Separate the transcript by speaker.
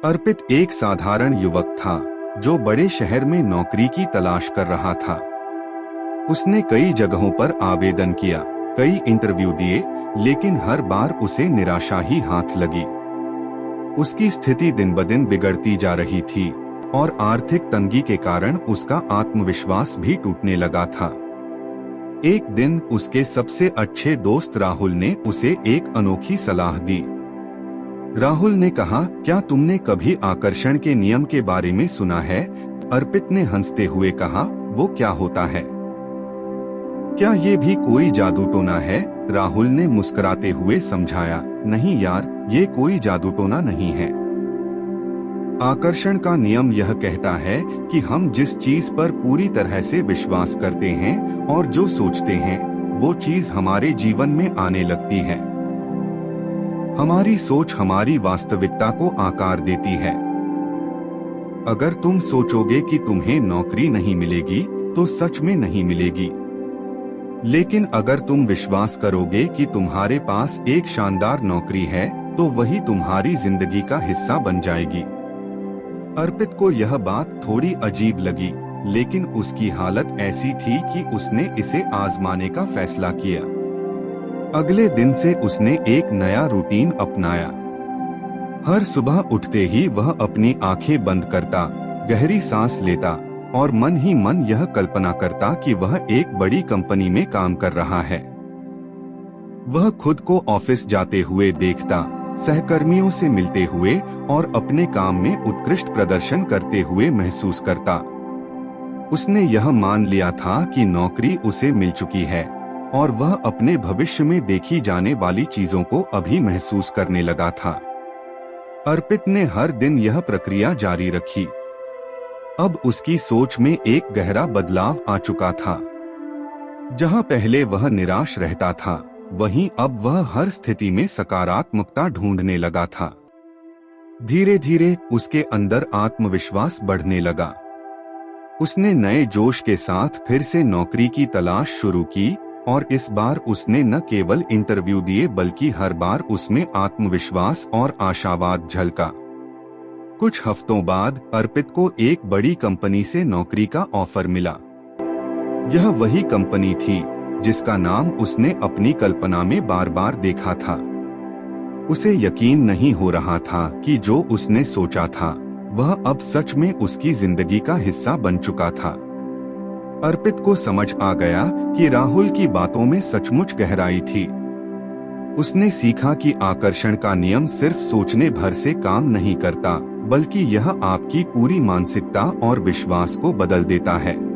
Speaker 1: अर्पित एक साधारण युवक था जो बड़े शहर में नौकरी की तलाश कर रहा था। उसने कई जगहों पर आवेदन किया, कई इंटरव्यू दिए, लेकिन हर बार उसे निराशा ही हाथ लगी। उसकी स्थिति दिन ब दिन बिगड़ती जा रही थी और आर्थिक तंगी के कारण उसका आत्मविश्वास भी टूटने लगा था। एक दिन उसके सबसे अच्छे दोस्त राहुल ने उसे एक अनोखी सलाह दी। राहुल ने कहा, क्या तुमने कभी आकर्षण के नियम के बारे में सुना है? अर्पित ने हंसते हुए कहा, वो क्या होता है? क्या ये भी कोई जादू टोना है? राहुल ने मुस्कुराते हुए समझाया, नहीं यार, ये कोई जादू टोना नहीं है। आकर्षण का नियम यह कहता है कि हम जिस चीज पर पूरी तरह से विश्वास करते हैं और जो सोचते हैं, वो चीज हमारे जीवन में आने लगती है। हमारी सोच हमारी वास्तविकता को आकार देती है। अगर तुम सोचोगे कि तुम्हें नौकरी नहीं मिलेगी, तो सच में नहीं मिलेगी। लेकिन अगर तुम विश्वास करोगे कि तुम्हारे पास एक शानदार नौकरी है, तो वही तुम्हारी जिंदगी का हिस्सा बन जाएगी। अर्पित को यह बात थोड़ी अजीब लगी, लेकिन उसकी हालत ऐसी थी कि उसने इसे आजमाने का फैसला किया। अगले दिन से उसने एक नया रूटीन अपनाया। हर सुबह उठते ही वह अपनी आंखें बंद करता, गहरी सांस लेता और मन ही मन यह कल्पना करता कि वह एक बड़ी कंपनी में काम कर रहा है। वह खुद को ऑफिस जाते हुए देखता, सहकर्मियों से मिलते हुए और अपने काम में उत्कृष्ट प्रदर्शन करते हुए महसूस करता। उसने यह मान लिया था कि नौकरी उसे मिल चुकी है और वह अपने भविष्य में देखी जाने वाली चीजों को अभी महसूस करने लगा था। अर्पित ने हर दिन यह प्रक्रिया जारी रखी। अब उसकी सोच में एक गहरा बदलाव आ चुका था। जहां पहले वह निराश रहता था, वहीं अब वह हर स्थिति में सकारात्मकता ढूंढने लगा था। धीरे धीरे उसके अंदर आत्मविश्वास बढ़ने लगा। उसने नए जोश के साथ फिर से नौकरी की तलाश शुरू की और इस बार उसने न केवल इंटरव्यू दिए, बल्कि हर बार उसमें आत्मविश्वास और आशावाद झलका। कुछ हफ्तों बाद अर्पित को एक बड़ी कंपनी से नौकरी का ऑफर मिला। यह वही कंपनी थी जिसका नाम उसने अपनी कल्पना में बार बार देखा था। उसे यकीन नहीं हो रहा था कि जो उसने सोचा था, वह अब सच में उसकी जिंदगी का हिस्सा बन चुका था। अर्पित को समझ आ गया कि राहुल की बातों में सचमुच गहराई थी। उसने सीखा कि आकर्षण का नियम सिर्फ सोचने भर से काम नहीं करता, बल्कि यह आपकी पूरी मानसिकता और विश्वास को बदल देता है।